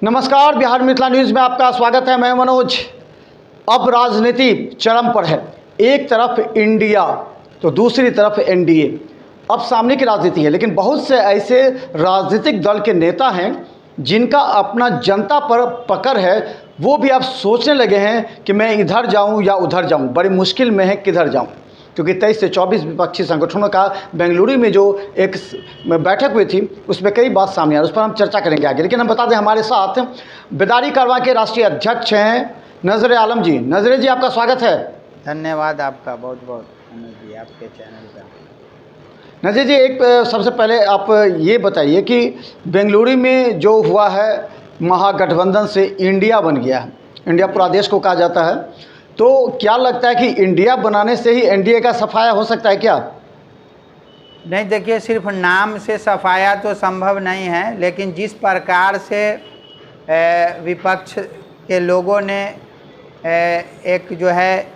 नमस्कार, बिहार मिथिला न्यूज़ में आपका स्वागत है। मैं मनोज। अब राजनीति चरम पर है। एक तरफ इंडिया तो दूसरी तरफ एनडीए। अब सामने की राजनीति है, लेकिन बहुत से ऐसे राजनीतिक दल के नेता हैं जिनका अपना जनता पर पकड़ है। वो भी अब सोचने लगे हैं कि मैं इधर जाऊं या उधर जाऊं। बड़ी मुश्किल में है किधर जाऊं, क्योंकि 23 से 24 विपक्षी संगठनों का बेंगलुरु में जो एक बैठक हुई थी, उसमें कई बात सामने आ रही। उस पर हम चर्चा करेंगे आगे। लेकिन हम बता दें, हमारे साथ बेदारी कारवां के राष्ट्रीय अध्यक्ष हैं नजरे आलम जी। नजरे जी, आपका स्वागत है। धन्यवाद आपका, बहुत बहुत मनोज जी, आपके चैनल का। नजरे जी, एक सबसे पहले आप ये बताइए कि बेंगलुरु में जो हुआ है, महागठबंधन से इंडिया बन गया है। इंडिया पूरा देश को कहा जाता है, तो क्या लगता है कि इंडिया बनाने से ही एनडीए का सफाया हो सकता है क्या? नहीं, देखिए, सिर्फ नाम से सफाया तो संभव नहीं है, लेकिन जिस प्रकार से विपक्ष के लोगों ने एक जो है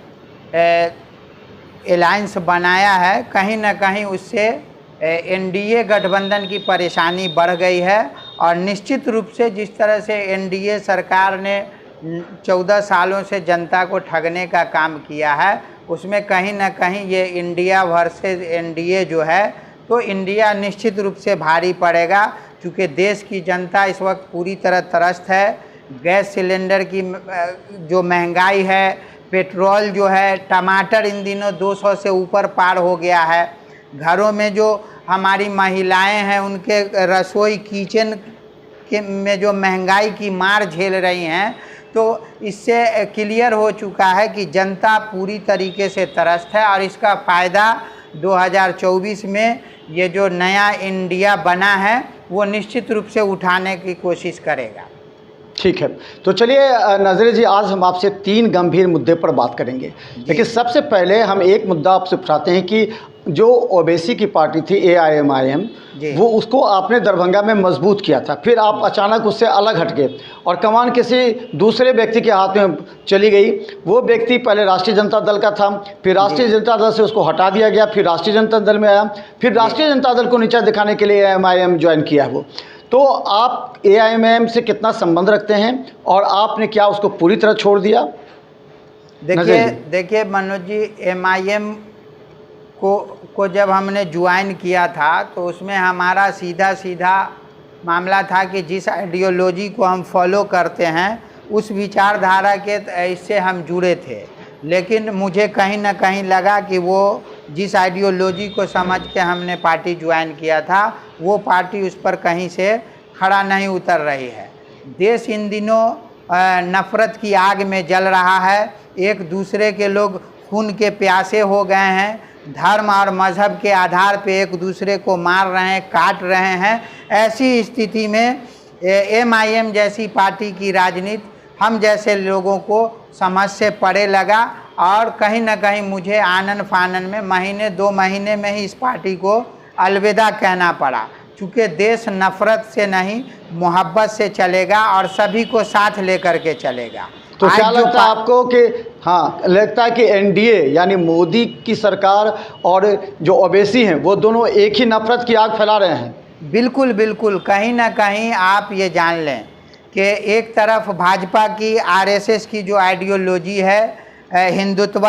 अलायंस बनाया है, कहीं ना कहीं उससे एनडीए गठबंधन की परेशानी बढ़ गई है। और निश्चित रूप से जिस तरह से एनडीए सरकार ने 14 सालों से जनता को ठगने का काम किया है, उसमें कहीं ना कहीं ये इंडिया वर्सेस एनडीए जो है, तो इंडिया निश्चित रूप से भारी पड़ेगा। क्योंकि देश की जनता इस वक्त पूरी तरह त्रस्त है। गैस सिलेंडर की जो महंगाई है, पेट्रोल जो है, टमाटर इन दिनों 200 से ऊपर पार हो गया है। घरों में जो हमारी महिलाएं हैं, उनके रसोई किचन के में जो महंगाई की मार झेल रही हैं, तो इससे क्लियर हो चुका है कि जनता पूरी तरीके से त्रस्त है। और इसका फ़ायदा 2024 में ये जो नया इंडिया बना है, वो निश्चित रूप से उठाने की कोशिश करेगा। ठीक है, तो चलिए नजरे जी, आज हम आपसे 3 गंभीर मुद्दे पर बात करेंगे। लेकिन सबसे पहले हम एक मुद्दा आपसे उठाते हैं कि जो ओबीसी की पार्टी थी AIMIM, वो उसको आपने दरभंगा में मजबूत किया था। फिर आप अचानक उससे अलग हट गए और कमान किसी दूसरे व्यक्ति के हाथ में चली गई। वो व्यक्ति पहले राष्ट्रीय जनता दल का था, फिर राष्ट्रीय जनता दल से उसको हटा दिया गया, फिर राष्ट्रीय जनता दल में आया, फिर राष्ट्रीय जनता दल को नीचा दिखाने के लिए AIMIM ज्वाइन किया है वो। तो आप AIMIM से कितना संबंध रखते हैं और आपने क्या उसको पूरी तरह छोड़ दिया? देखिए मनोज जी, MIM को जब हमने ज्वाइन किया था, तो उसमें हमारा सीधा मामला था कि जिस आइडियोलॉजी को हम फॉलो करते हैं, उस विचारधारा के इससे हम जुड़े थे। लेकिन मुझे कहीं ना कहीं लगा कि वो जिस आइडियोलॉजी को समझ के हमने पार्टी ज्वाइन किया था, वो पार्टी उस पर कहीं से खड़ा नहीं उतर रही है। देश इन दिनों नफ़रत की आग में जल रहा है। एक दूसरे के लोग खून के प्यासे हो गए हैं। धर्म और मज़हब के आधार पे एक दूसरे को मार रहे हैं, काट रहे हैं। ऐसी स्थिति में MIM जैसी पार्टी की राजनीति हम जैसे लोगों को समझ से परे लगा। और कहीं ना कहीं मुझे आनन फानन में महीने 2 महीने में ही इस पार्टी को अलविदा कहना पड़ा। चूँकि देश नफ़रत से नहीं, मोहब्बत से चलेगा और सभी को साथ लेकर के चलेगा। तो क्या लगता है आपको कि लगता है कि एनडीए यानी मोदी की सरकार और जो ओबीसी हैं, वो दोनों एक ही नफरत की आग फैला रहे हैं? बिल्कुल बिल्कुल। कहीं ना कहीं आप ये जान लें कि एक तरफ भाजपा की RSS की जो आइडियोलॉजी है, हिंदुत्व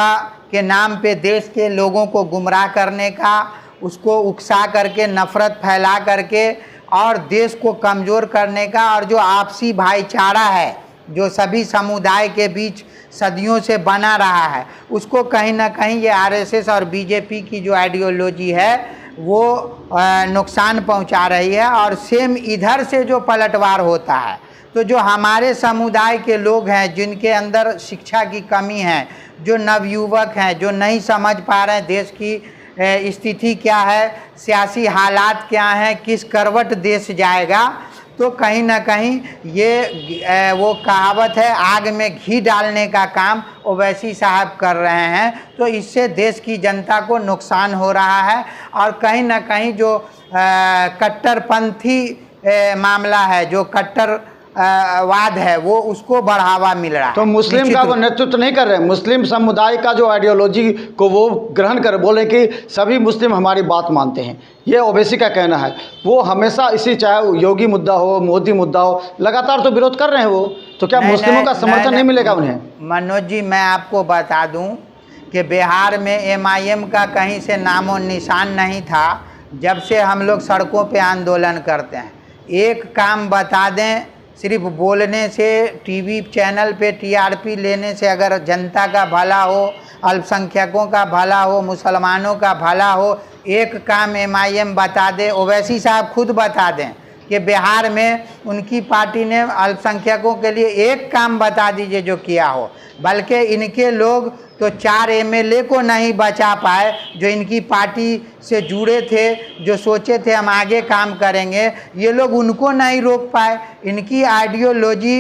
के नाम पे देश के लोगों को गुमराह करने का, उसको उकसा करके नफ़रत फैला करके और देश को कमज़ोर करने का, और जो आपसी भाईचारा है जो सभी समुदाय के बीच सदियों से बना रहा है, उसको कहीं ना कहीं ये RSS और बीजेपी की जो आइडियोलॉजी है, वो नुकसान पहुंचा रही है। और सेम इधर से जो पलटवार होता है, तो जो हमारे समुदाय के लोग हैं, जिनके अंदर शिक्षा की कमी है, जो नवयुवक हैं, जो नहीं समझ पा रहे हैं देश की स्थिति क्या है, सियासी हालात क्या हैं, किस करवट देश जाएगा, तो कहीं ना कहीं ये वो कहावत है, आग में घी डालने का काम ओवैसी साहब कर रहे हैं। तो इससे देश की जनता को नुकसान हो रहा है। और कहीं ना कहीं जो कट्टरपंथी मामला है, जो कट्टर वाद है वो उसको बढ़ावा मिल रहा है। तो मुस्लिम निश्चित का वो नेतृत्व नहीं कर रहे हैं, मुस्लिम समुदाय का जो आइडियोलॉजी को वो ग्रहण कर बोले कि सभी मुस्लिम हमारी बात मानते हैं, ये ओवैसी का कहना है। वो हमेशा इसी, चाहे योगी मुद्दा हो, मोदी मुद्दा हो, लगातार तो विरोध कर रहे हैं वो, तो क्या मुस्लिमों का समर्थन नहीं मिलेगा उन्हें? मनोज जी, मैं आपको बता दूं कि बिहार में एमआईएम का कहीं से नामो निशान नहीं था जब से हम लोग सड़कों पे आंदोलन करते हैं। एक काम बता दें, सिर्फ बोलने से, टीवी चैनल पे टीआरपी लेने से अगर जनता का भला हो, अल्पसंख्यकों का भला हो, मुसलमानों का भला हो, एक काम एमआईएम बता दे, ओवैसी साहब खुद बता दें कि बिहार में उनकी पार्टी ने अल्पसंख्यकों के लिए एक काम बता दीजिए जो किया हो। बल्कि इनके लोग तो 4 एमएलए को नहीं बचा पाए जो इनकी पार्टी से जुड़े थे, जो सोचे थे हम आगे काम करेंगे, ये लोग उनको नहीं रोक पाए। इनकी आइडियोलॉजी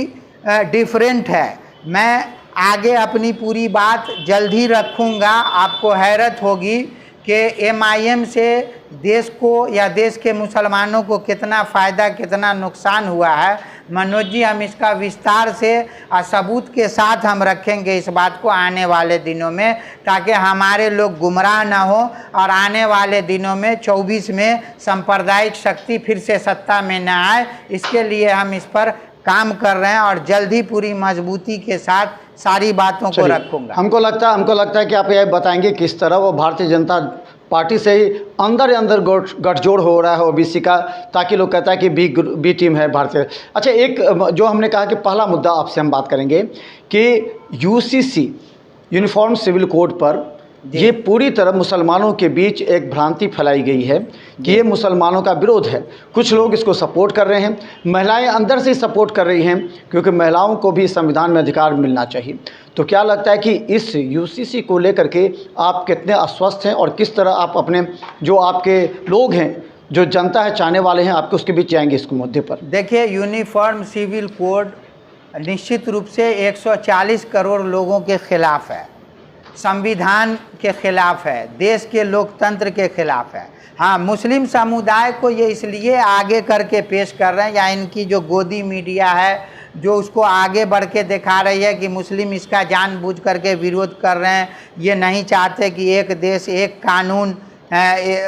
डिफरेंट है। मैं आगे अपनी पूरी बात जल्द ही रखूँगा। आपको हैरत होगी कि एमआईएम से देश को या देश के मुसलमानों को कितना फ़ायदा कितना नुकसान हुआ है। मनोज जी, हम इसका विस्तार से सबूत के साथ हम रखेंगे इस बात को आने वाले दिनों में, ताकि हमारे लोग गुमराह ना हो और आने वाले दिनों में 24 में सांप्रदायिक शक्ति फिर से सत्ता में न आए। इसके लिए हम इस पर काम कर रहे हैं और जल्द ही पूरी मजबूती के साथ सारी बातों को रखूंगा। हमको लगता है कि आप ये बताएंगे किस तरह वो भारतीय जनता पार्टी से ही अंदर अंदर गठजोड़ हो रहा है ओबीसी का, ताकि लोग कहता है कि बी टीम है भारतीय। अच्छा, एक जो हमने कहा कि पहला मुद्दा आपसे हम बात करेंगे कि यूसीसी यूनिफॉर्म सिविल कोड पर ये पूरी तरह मुसलमानों के बीच एक भ्रांति फैलाई गई है कि ये मुसलमानों का विरोध है। कुछ लोग इसको सपोर्ट कर रहे हैं, महिलाएं अंदर से सपोर्ट कर रही हैं, क्योंकि महिलाओं को भी संविधान में अधिकार मिलना चाहिए। तो क्या लगता है कि इस यूसीसी को लेकर के आप कितने आश्वस्त हैं और किस तरह आप अपने जो आपके लोग हैं, जो जनता है, चाहने वाले हैं, आपके उसके बीच जाएंगे इसको मुद्दे पर? देखिए, यूनिफॉर्म सिविल कोड निश्चित रूप से 140 करोड़ लोगों के खिलाफ है, संविधान के खिलाफ है, देश के लोकतंत्र के खिलाफ है। हाँ, मुस्लिम समुदाय को ये इसलिए आगे करके पेश कर रहे हैं, या इनकी जो गोदी मीडिया है जो उसको आगे बढ़ के दिखा रही है कि मुस्लिम इसका जानबूझ करके विरोध कर रहे हैं, ये नहीं चाहते कि एक देश एक कानून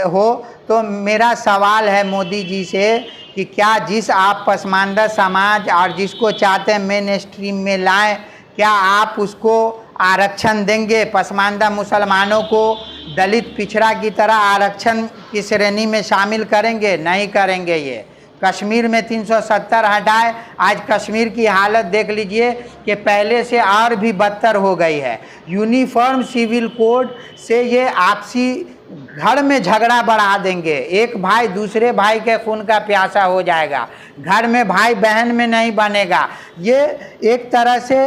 हो। तो मेरा सवाल है मोदी जी से कि क्या जिस आप पसमानदा समाज और जिसको चाहते हैं मेन स्ट्रीम में लाएं, क्या आप उसको आरक्षण देंगे? पसमानदा मुसलमानों को दलित पिछड़ा की तरह आरक्षण की श्रेणी में शामिल करेंगे? नहीं करेंगे। ये कश्मीर में 370 हटाए, आज कश्मीर की हालत देख लीजिए कि पहले से और भी बदतर हो गई है। यूनिफॉर्म सिविल कोड से ये आपसी घर में झगड़ा बढ़ा देंगे, एक भाई दूसरे भाई के खून का प्यासा हो जाएगा, घर में भाई बहन में नहीं बनेगा। ये एक तरह से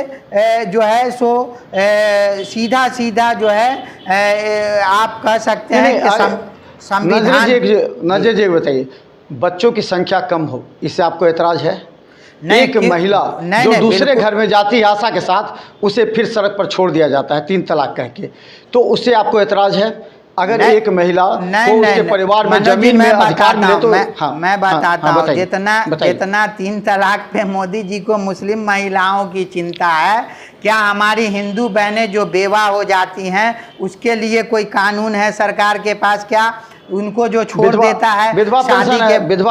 जो है सो सीधा सीधा जो है आप कह सकते हैं कि संविधान। नजर जी बताइए, बच्चों की संख्या कम हो, इससे आपको एतराज है? एक महिला जो दूसरे घर में जाती है आशा के साथ, उसे फिर सड़क पर छोड़ दिया जाता है 3 तलाक कह के, तो उससे आपको एतराज है? अगर एक महिला को उसके परिवार में जमीन में अधिकार मिले तो मैं बताता हूँ, जितना 3 तलाक पे मोदी जी को मुस्लिम महिलाओं की चिंता है, क्या हमारी हिंदू बहनें जो बेवा हो जाती हैं उसके लिए कोई कानून है सरकार के पास? क्या उनको जो छोड़ देता है विधवा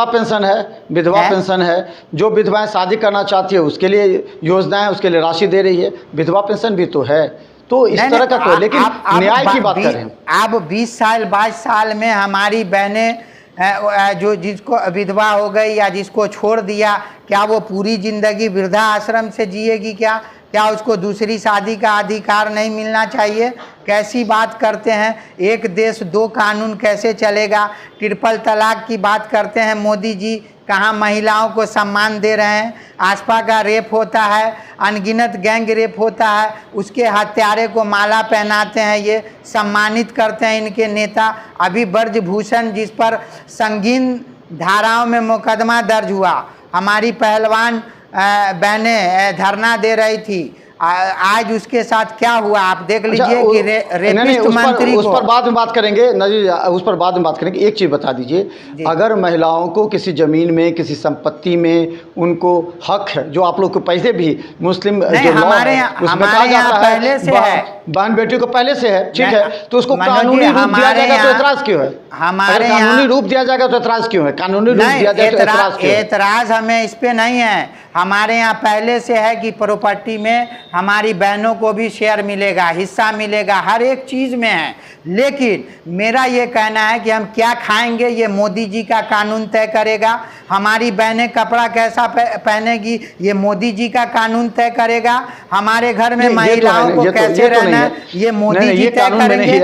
पेंशन है, जो विधवाएं शादी करना चाहती है उसके लिए योजनाएं, उसके लिए राशि दे रही है, विधवा पेंशन भी तो है। तो इस तरह का कोई, लेकिन न्याय की बात कर रहे हैं। अब 20 साल 22 साल में हमारी बहनें जो जिसको विधवा हो गई या जिसको छोड़ दिया, क्या वो पूरी जिंदगी वृद्धा आश्रम से जिएगी? क्या उसको दूसरी शादी का अधिकार नहीं मिलना चाहिए? कैसी बात करते हैं? एक देश 2 कानून कैसे चलेगा? ट्रिपल तलाक की बात करते हैं मोदी जी, कहाँ महिलाओं को सम्मान दे रहे हैं? आसपा का रेप होता है, अनगिनत गैंग रेप होता है, उसके हत्यारे को माला पहनाते हैं, ये सम्मानित करते हैं इनके नेता। अभी ब्रजभूषण जिस पर संगीन धाराओं में मुकदमा दर्ज हुआ, हमारी पहलवान बहनें धरना दे रही थी, आज उसके साथ क्या हुआ आप देख लीजिए कि नहीं, नहीं, रेपिस्ट मंत्री उस को। पर बाद में बात करेंगे नजीर, उस पर बाद में बात करेंगे। एक चीज़ बता दीजिए, अगर महिलाओं को किसी ज़मीन में, किसी संपत्ति में उनको हक है, जो आप लोग को पहले भी मुस्लिम जो लॉ हमारे है उसमें कहा हमारे यहाँ जाता पहले से है, बहन बेटी को पहले से है, ठीक है, तो उसको मनोज जी, कानूनी रूप दिया हमारे जाएगा तो यहाँ- एतराज़ क्यों है? हमारे अगर कानूनी यहाँ- रूप दिया जाएगा तो एतराज़ क्यों है? कानूनी रूप नहीं, दिया जाए तो एतराज़ क्यों है? एतराज हमें इस पे नहीं है। हमारे यहाँ पहले से है कि प्रॉपर्टी में हमारी बहनों को भी शेयर मिलेगा, हिस्सा मिलेगा, हर एक चीज़ में है। लेकिन मेरा ये कहना है कि हम क्या खाएंगे ये मोदी जी का कानून तय करेगा, हमारी बहनें कपड़ा कैसा पहनेगी ये मोदी जी का कानून तय करेगा, हमारे घर में महिलाओं को कैसे रहना है ये मोदी जी तय करेंगे।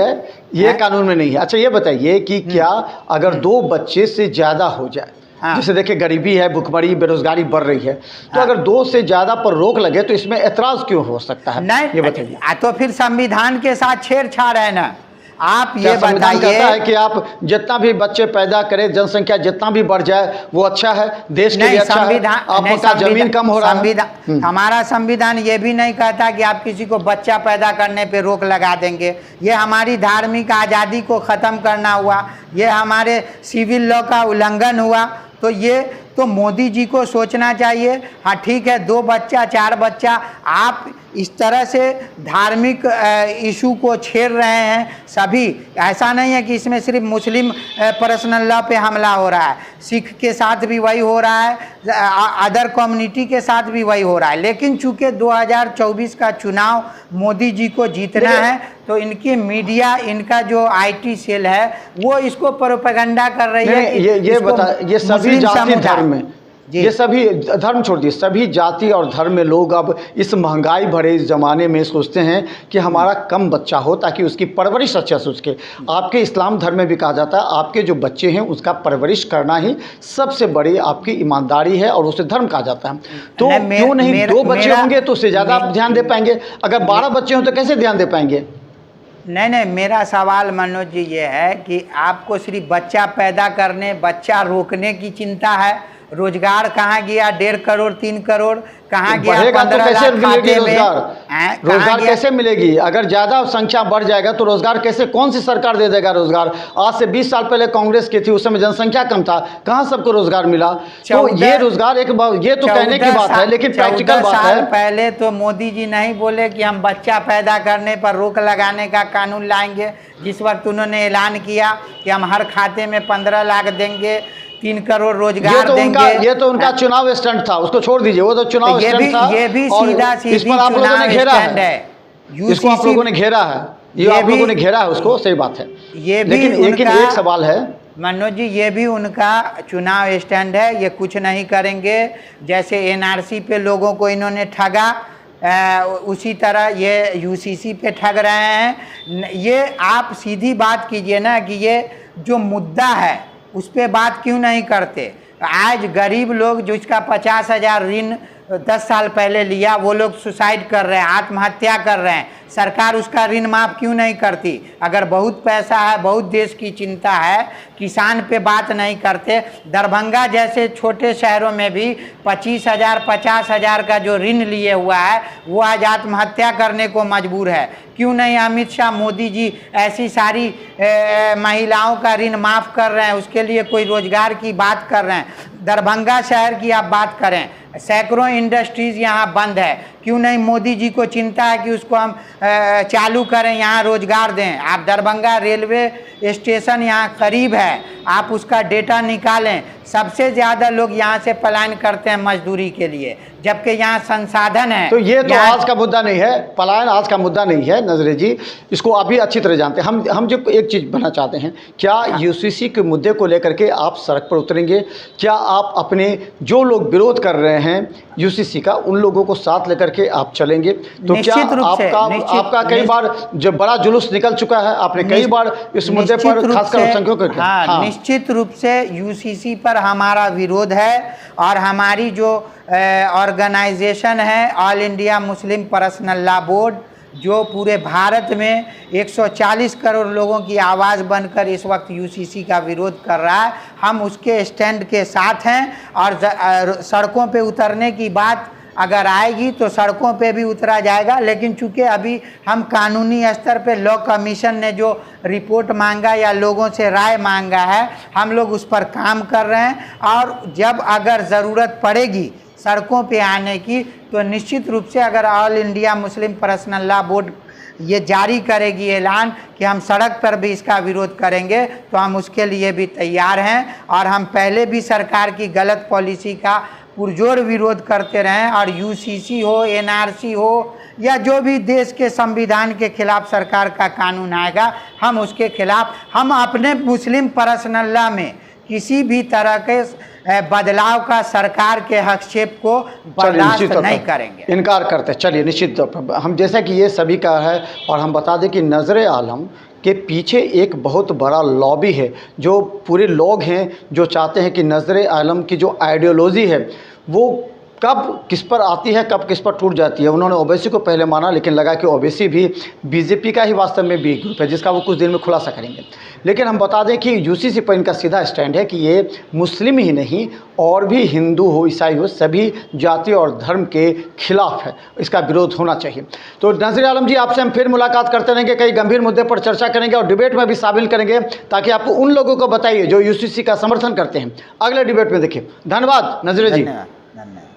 ये कानून में नहीं है। अच्छा ये बताइए कि क्या अगर 2 बच्चे से ज़्यादा हो जाए, जैसे देखिए गरीबी है, भुखमरी, बेरोजगारी बढ़ रही है, तो अगर 2 से ज़्यादा पर रोक लगे तो इसमें एतराज़ क्यों हो सकता है? नहीं, ये बताइए। तो फिर संविधान के साथ छेड़छाड़ है ना। आप ये संविधान कहता है बताइए कि आप जितना भी बच्चे पैदा करें, जनसंख्या जितना भी बढ़ जाए वो अच्छा है, देश के लिए अच्छा है। आपका जमीन कम हो रहा है। हमारा संविधान ये भी नहीं कहता कि आप किसी को बच्चा पैदा करने पे रोक लगा देंगे। ये हमारी धार्मिक आज़ादी को ख़त्म करना हुआ, ये हमारे सिविल लॉ का उल्लंघन हुआ। तो ये तो मोदी जी को सोचना चाहिए। हाँ ठीक है, 2 बच्चा 4 बच्चा, आप इस तरह से धार्मिक इशू को छेड़ रहे हैं। सभी ऐसा नहीं है कि इसमें सिर्फ मुस्लिम पर्सनल लॉ पे हमला हो रहा है, सिख के साथ भी वही हो रहा है, अदर कम्युनिटी के साथ भी वही हो रहा है। लेकिन चूंकि 2024 का चुनाव मोदी जी को जीतना है तो इनकी मीडिया, इनका जो IT सेल है वो इसको प्रोपेगेंडा कर रही है कि ये बता, ये सभी जाति धर्म में, ये सभी धर्म छोड़ दिए, सभी जाति और धर्म में लोग अब इस महंगाई भरे इस ज़माने में सोचते हैं कि हमारा कम बच्चा हो ताकि उसकी परवरिश अच्छा से उसके। आपके इस्लाम धर्म में भी कहा जाता है आपके जो बच्चे हैं उसका परवरिश करना ही सबसे बड़ी आपकी ईमानदारी है और उसे धर्म कहा जाता है। तो क्यों नहीं 2 बच्चे होंगे तो उससे ज़्यादा आप ध्यान दे पाएंगे, अगर 12 बच्चे हों तो कैसे ध्यान दे पाएंगे? नहीं, मेरा सवाल मनोज जी ये है कि आपको सिर्फ बच्चा पैदा करने, बच्चा रोकने की चिंता है। रोजगार कहाँ गया? 1.5 करोड़ 3 करोड़ कहाँ गया? बढ़ेगा तो कैसे मिलेगी रोजगार? रोजगार गया? कैसे मिलेगी? अगर ज़्यादा संख्या बढ़ जाएगा तो रोजगार कैसे, कौन सी सरकार दे देगा रोजगार? आज से 20 साल पहले कांग्रेस की थी, उस समय जनसंख्या कम था, कहाँ सबको रोजगार मिला? तो ये रोजगार ये तो कहने की बात है, लेकिन प्रैक्टिकल बात है। पहले तो मोदी जी नहीं बोले कि हम बच्चा पैदा करने पर रोक लगाने का कानून लाएंगे। जिस वक्त उन्होंने ऐलान किया कि हम हर खाते में 15 लाख देंगे, 3 करोड़ रोजगार देंगे, ये तो उनका चुनाव स्टंट था, उसको छोड़ दीजिए, वो तो चुनाव स्टंट था। ये भी सीधा इस पर आप लोगों ने घेरा है, इसको आप लोगों ने घेरा है, ये आप लोगों ने घेरा है उसको, सही बात है। ये भी लेकिन एक सवाल है मनोज जी, ये भी उनका चुनाव स्टैंड है, ये कुछ नहीं करेंगे। जैसे NRC पे लोगों को इन्होंने ठगा, उसी तरह ये UCC पे ठग रहे हैं। ये आप सीधी बात कीजिए ना कि ये जो मुद्दा है उस पर बात क्यों नहीं करते? आज गरीब लोग जो इसका 50,000 ऋण 10 साल पहले लिया, वो लोग सुसाइड कर रहे हैं, आत्महत्या कर रहे हैं, सरकार उसका ऋण माफ़ क्यों नहीं करती? अगर बहुत पैसा है, बहुत देश की चिंता है, किसान पे बात नहीं करते। दरभंगा जैसे छोटे शहरों में भी 25,000 50,000 का जो ऋण लिए हुआ है वो आज आत्महत्या करने को मजबूर है। क्यों नहीं अमित शाह, मोदी जी ऐसी सारी महिलाओं का ऋण माफ़ कर रहे हैं, उसके लिए कोई रोजगार की बात कर रहे हैं? दरभंगा शहर की आप बात करें, सैकड़ों इंडस्ट्रीज़ यहाँ बंद है, क्यों नहीं मोदी जी को चिंता है कि उसको हम चालू करें, यहाँ रोजगार दें? आप दरभंगा रेलवे स्टेशन यहाँ करीब है, आप उसका डेटा निकालें, सबसे ज़्यादा लोग यहाँ से पलायन करते हैं मजदूरी के लिए, जबकि यहाँ संसाधन है। तो ये तो आज का मुद्दा नहीं है, पलायन आज का मुद्दा नहीं है नजरे जी, इसको अभी अच्छी तरह जानते हैं। हम जो एक चीज़ बनना चाहते हैं, क्या UCC के मुद्दे को लेकर के आप सड़क पर उतरेंगे? क्या आप अपने जो लोग विरोध कर रहे हैं UCC का, उन लोगों को साथ लेकर के आप चलेंगे? तो क्या आपका कई बार जो बड़ा जुलूस निकल चुका है, आपने कई बार इस मुद्दे पर खासकर अल्पसंख्यकों को, हाँ, निश्चित रूप से UCC पर हमारा विरोध है। और हमारी जो ऑर्गेनाइजेशन है all India Muslim personal law board, जो पूरे भारत में 140 करोड़ लोगों की आवाज़ बनकर इस वक्त UCC का विरोध कर रहा है, हम उसके स्टैंड के साथ हैं। और सड़कों पे उतरने की बात अगर आएगी तो सड़कों पे भी उतरा जाएगा। लेकिन चूंकि अभी हम कानूनी स्तर पे लॉ कमीशन ने जो रिपोर्ट मांगा या लोगों से राय मांगा है, हम लोग उस पर काम कर रहे हैं। और जब अगर ज़रूरत पड़ेगी सड़कों पे आने की, तो निश्चित रूप से अगर all India Muslim personal law board ये जारी करेगी ऐलान कि हम सड़क पर भी इसका विरोध करेंगे, तो हम उसके लिए भी तैयार हैं। और हम पहले भी सरकार की गलत पॉलिसी का पुरजोर विरोध करते रहे हैं। और यूसीसी हो, एनआरसी हो, या जो भी देश के संविधान के खिलाफ सरकार का कानून आएगा, हम उसके खिलाफ, हम अपने मुस्लिम पर्सनल लॉ में किसी भी तरह के बदलाव का सरकार के हस्तक्षेप को बर्दाश्त नहीं करेंगे, इनकार करते हैं। चलिए, निश्चित तौर पर हम, जैसा कि ये सभी का है, और हम बता दें कि नज़र आलम के पीछे एक बहुत बड़ा लॉबी है, जो पूरे लोग हैं जो चाहते हैं कि नज़र आलम की जो आइडियोलॉजी है वो कब किस पर आती है, कब किस पर टूट जाती है। उन्होंने ओवैसी को पहले माना, लेकिन लगा कि ओवैसी भी बीजेपी का ही वास्तव में बी ग्रुप है, जिसका वो कुछ दिन में खुलासा करेंगे। लेकिन हम बता दें कि यूसीसी पर इनका सीधा स्टैंड है कि ये मुस्लिम ही नहीं, और भी हिंदू हो, ईसाई हो, सभी जाति और धर्म के खिलाफ है, इसका विरोध होना चाहिए। तो नज़र आलम जी, आपसे हम फिर मुलाकात करते रहेंगे, कई गंभीर मुद्दे पर चर्चा करेंगे और डिबेट में भी शामिल करेंगे, ताकि आपको उन लोगों को बताइए जो यूसीसी का समर्थन करते हैं। अगले डिबेट में देखिए। धन्यवाद नज़र जी। धन्यवाद।